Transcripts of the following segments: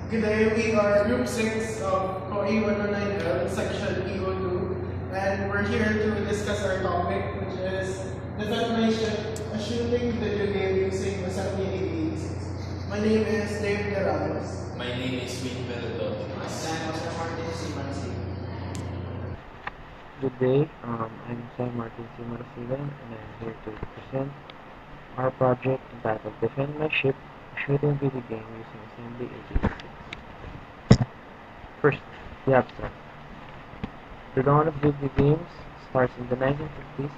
Good day, we are Group 6 of COE119L, Section E02, and we're here to discuss our topic, which is defamation, a shooting video game using assembly 886. My name is Dave Ramos. My name is Dotimas. Good day, I'm Marasigan, and I'm here to present our project entitled Defend My Ship, a shooting video game using Assembly 886. First, the abstract. The dawn of video games starts in the 1950s,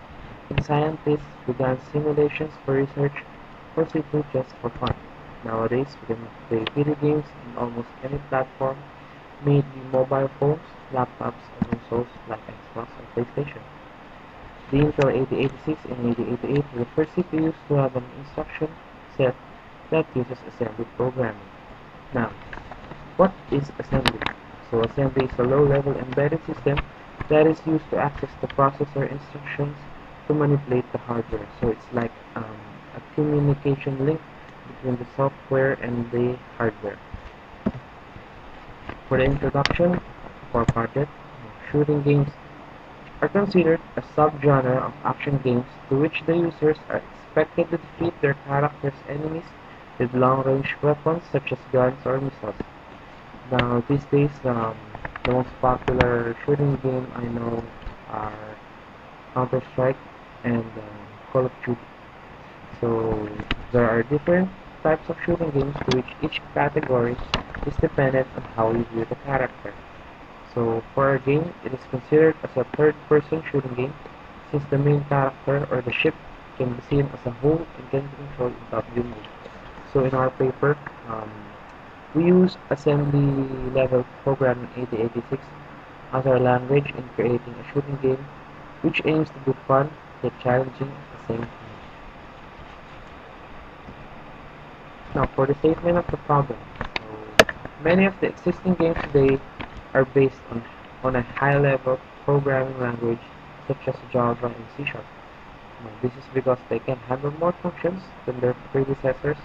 when scientists began simulations for research or simply just for fun. Nowadays, we can play video games on almost any platform, may it be mobile phones, laptops, and consoles like Xbox or PlayStation. The Intel 8086 and 8088 were the first CPUs to have an instruction set that uses assembly programming. Now, what is assembly? So assembly is a low-level embedded system that is used to access the processor instructions to manipulate the hardware. So it's like a communication link between the software and the hardware. For the introduction of our project, shooting games are considered a subgenre of action games to which the users are expected to defeat their character's enemies with long-range weapons such as guns or missiles. Now, these days, the most popular shooting game I know are Counter-Strike and Call of Duty. So, there are different types of shooting games to which each category is dependent on how you view the character. So, for our game, it is considered as a third-person shooting game since the main character or the ship can be seen as a whole and can be controlled in top view mode. So, in our paper, we use assembly level programming 8086 as our language in creating a shooting game which aims to be fun yet challenging at the same time. Now for the statement of the problem. So, many of the existing games today are based on a high-level programming language such as Java and C#. Now, this is because they can handle more functions than their predecessors.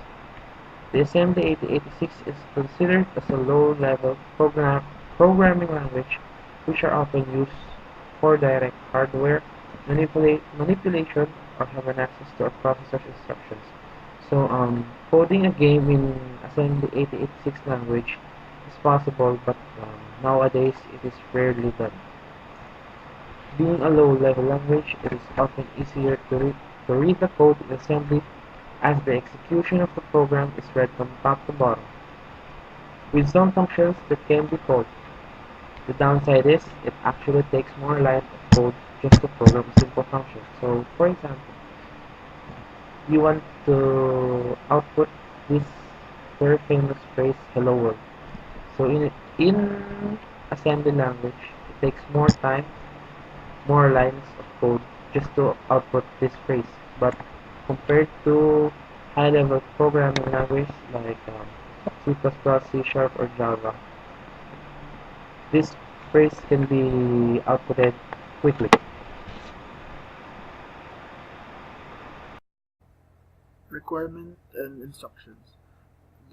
The Assembly 8086 is considered as a low-level programming language which are often used for direct hardware manipulation or have an access to a processor's instructions. So, coding a game in Assembly 8086 language is possible, but nowadays it is rarely done. Being a low-level language, it is often easier to read the code in assembly as the execution of the program is read from top to bottom, with some functions that can be called. The downside is it actually takes more lines of code just to program a simple function. So, for example, you want to output this very famous phrase "Hello World." So in assembly language, it takes more time, more lines of code just to output this phrase. But compared to high-level programming language like C++, C# or Java, this phrase can be outputted quickly. Requirement and instructions.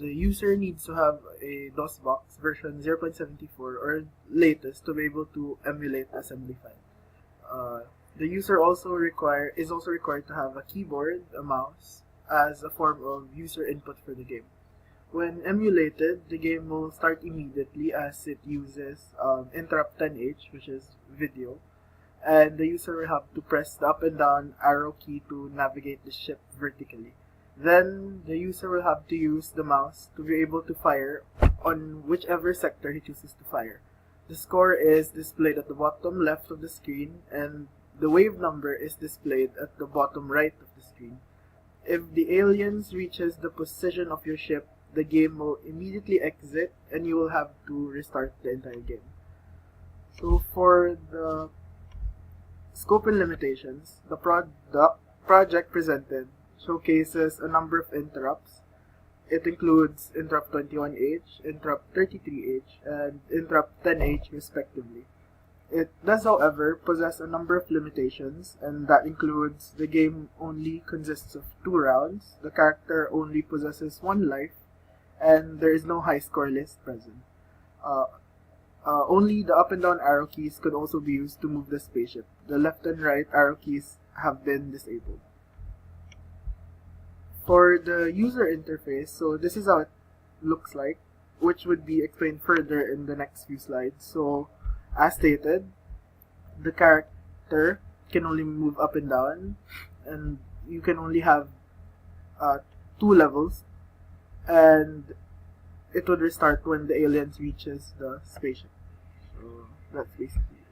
The user needs to have a DOSBox version 0.74 or latest to be able to emulate the assembly file. The user is also required to have a keyboard, a mouse, as a form of user input for the game. When emulated, the game will start immediately as it uses interrupt 10H, which is video, and the user will have to press the up and down arrow key to navigate the ship vertically. Then the user will have to use the mouse to be able to fire on whichever sector he chooses to fire. The score is displayed at the bottom left of the screen, and the wave number is displayed at the bottom right of the screen. If the aliens reaches the position of your ship, the game will immediately exit and you will have to restart the entire game. So for the scope and limitations, the project presented showcases a number of interrupts. It includes interrupt 21H, interrupt 33H, and interrupt 10H respectively. It does, however, possess a number of limitations, and that includes the game only consists of 2 rounds, the character only possesses 1 life, and there is no high score list present. Only the up and down arrow keys could also be used to move the spaceship. The left and right arrow keys have been disabled. For the user interface, so this is how it looks like, which would be explained further in the next few slides. So, as stated, the character can only move up and down, and you can only have 2 levels, and it would restart when the aliens reaches the spaceship. So that's basically it.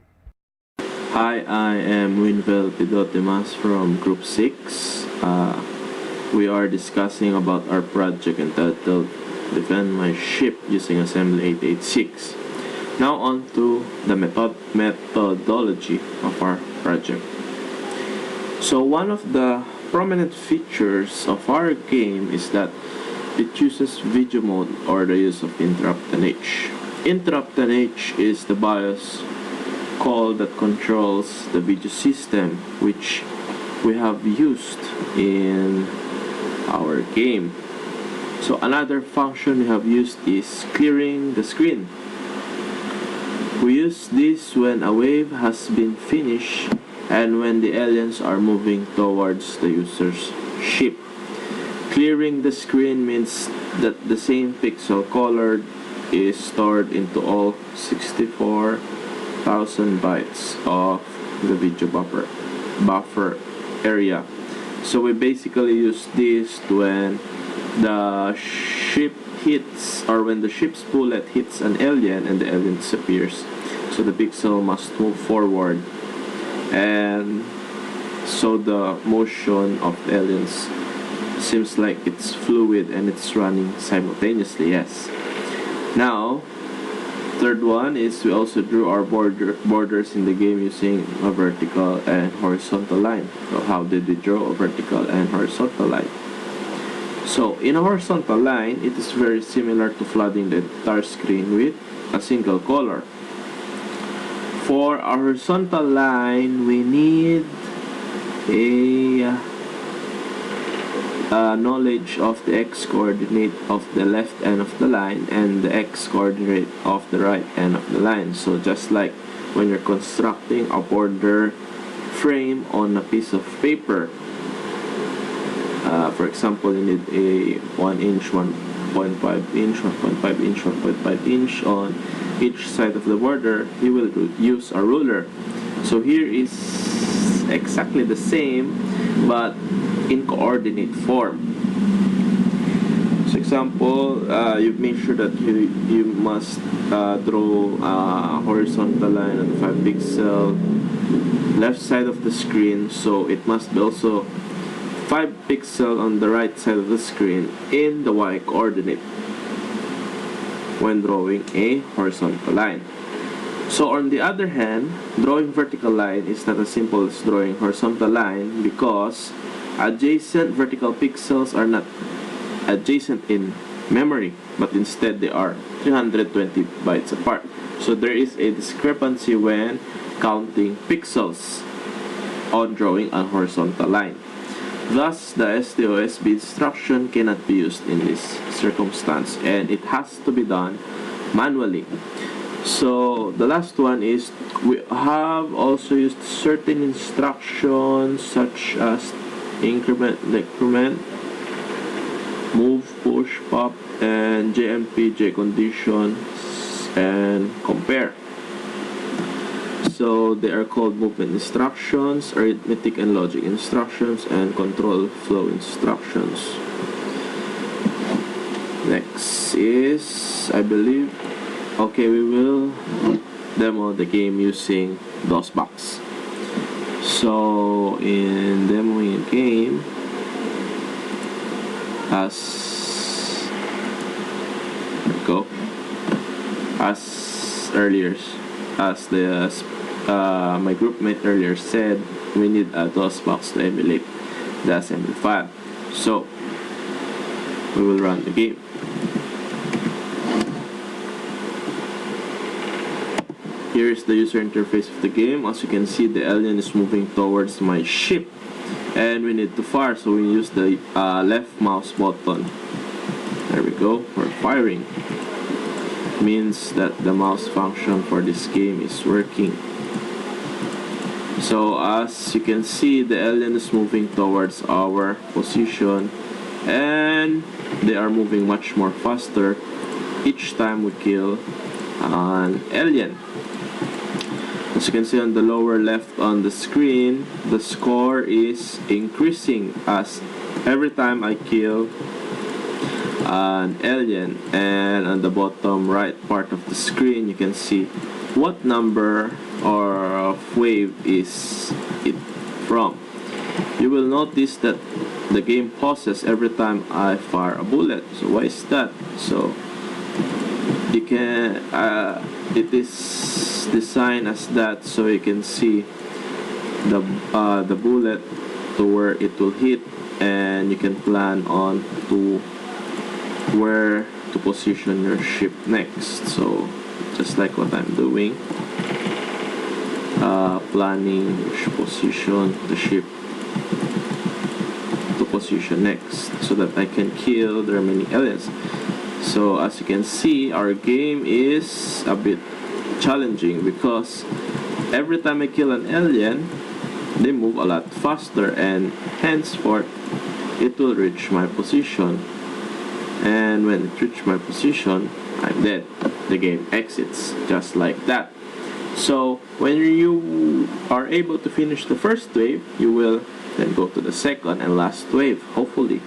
Hi, I am Winvel Dotimas from Group 6. We are discussing about our project entitled Defend My Ship using Assembly 886. Now on to the methodology of our project. So one of the prominent features of our game is that it uses video mode or the use of interrupt and H. Interrupt and H is the BIOS call that controls the video system, which we have used in our game. So another function we have used is clearing the screen. We use this when a wave has been finished and when the aliens are moving towards the user's ship. Clearing the screen means that the same pixel colored is stored into all 64,000 bytes of the video buffer area. So we basically use this when the ship hits, or when the ship's bullet hits an alien and the alien disappears. So the pixel must move forward, and so the motion of the aliens seems like it's fluid and it's running simultaneously. Yes. Now, third one is we also drew our borders in the game using a vertical and horizontal line. So how did we draw a vertical and horizontal line? So in a horizontal line, it is very similar to flooding the entire screen with a single color. For a horizontal line, we need a knowledge of the x-coordinate of the left end of the line and the x-coordinate of the right end of the line. So just like when you're constructing a border frame on a piece of paper, for example, you need a 1 inch, 1.5 inch, 1.5 inch, 1.5 inch on each side of the border. You will use a ruler. So here is exactly the same, but in coordinate form. So example, you make sure that you must draw a horizontal line on the 5 pixel left side of the screen, so it must be also 5 pixel on the right side of the screen in the y coordinate when drawing a horizontal line. So on the other hand, drawing vertical line is not as simple as drawing horizontal line, because adjacent vertical pixels are not adjacent in memory, but instead they are 320 bytes apart. So there is a discrepancy when counting pixels on drawing a horizontal line. Thus, the STOSB instruction cannot be used in this circumstance, and it has to be done manually. So the last one is we have also used certain instructions such as increment, decrement, move, push, pop, and JMP, J conditions, and compare. So they are called movement instructions, arithmetic and logic instructions, and control flow instructions. Next is, I believe, okay, we will demo the game using DOSBox. So in demoing a game, as my group mate earlier said, we need a DOSBox to emulate the assembly file. So we will run the game. Here is the user interface of the game. As you can see, the alien is moving towards my ship, and we need to fire, so we use the left mouse button. There we go. We're firing. Means that the mouse function for this game is working. So as you can see, the alien is moving towards our position, and they are moving much more faster each time we kill an alien. As you can see on the lower left on the screen, the score is increasing as every time I kill an alien. And on the bottom right part of the screen, you can see what number or wave is it from. You will notice that the game pauses every time I fire a bullet. So why is that? So you can it is designed as that, so you can see the bullet to where it will hit, and you can plan on to where to position your ship next. So just like what I'm doing, planning which position the ship to position next so that I can kill the remaining aliens. So as you can see, our game is a bit challenging because every time I kill an alien, they move a lot faster, and henceforth it will reach my position. And when it reaches my position, I'm dead. The game exits just like that. So when you are able to finish the first wave, you will then go to the second and last wave. Hopefully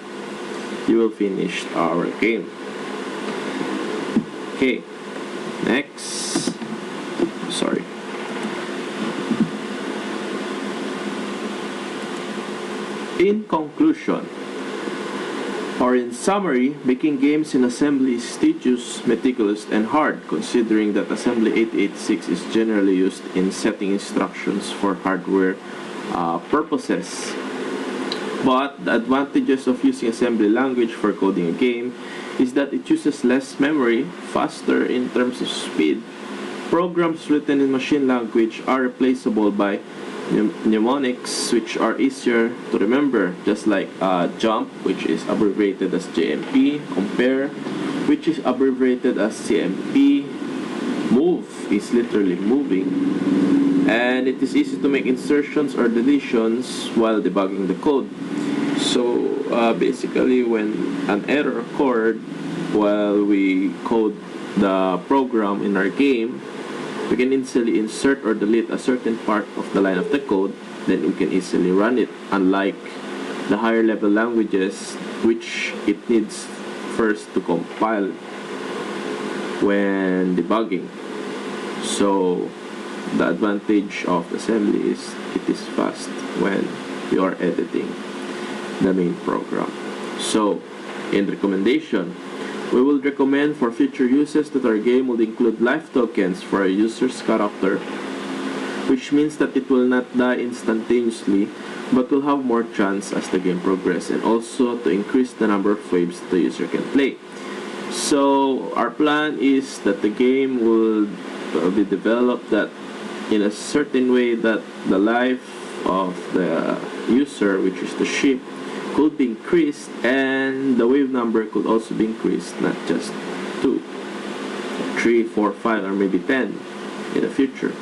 you will finish our game. Okay, next. Sorry. In conclusion, or in summary, making games in assembly is tedious, meticulous, and hard, considering that assembly 886 is generally used in setting instructions for hardware purposes. But the advantages of using assembly language for coding a game is that it uses less memory, faster in terms of speed. Programs written in machine language are replaceable by mnemonics, which are easier to remember, just like jump, which is abbreviated as JMP, compare, which is abbreviated as CMP, move is literally moving, and it is easy to make insertions or deletions while debugging the code. So basically, when an error occurred while we code the program in our game, we can easily insert or delete a certain part of the line of the code, then we can easily run it, unlike the higher level languages, which it needs first to compile when debugging. So the advantage of assembly is it is fast when you are editing the main program. So in recommendation, we will recommend for future uses that our game will include life tokens for a user's character, which means that it will not die instantaneously but will have more chance as the game progresses, and also to increase the number of waves the user can play. So our plan is that the game will be developed that in a certain way that the life of the user, which is the ship, could be increased, and the wave number could also be increased, not just 2, 3, 4, 5, or maybe 10 in the future.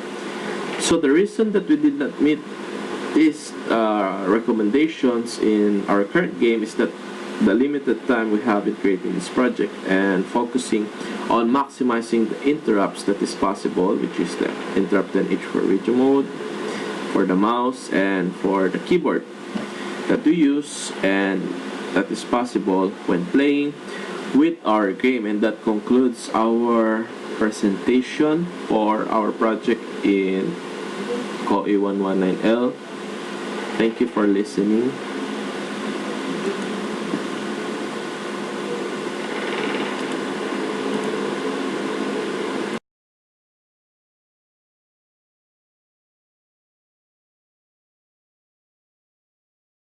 So the reason that we did not meet these recommendations in our current game is that the limited time we have in creating this project and focusing on maximizing the interrupts that is possible, which is the interrupt and H for radio mode, for the mouse, and for the keyboard that we use, and that is possible when playing with our game. And that concludes our presentation for our project in COE119L. Thank you for listening.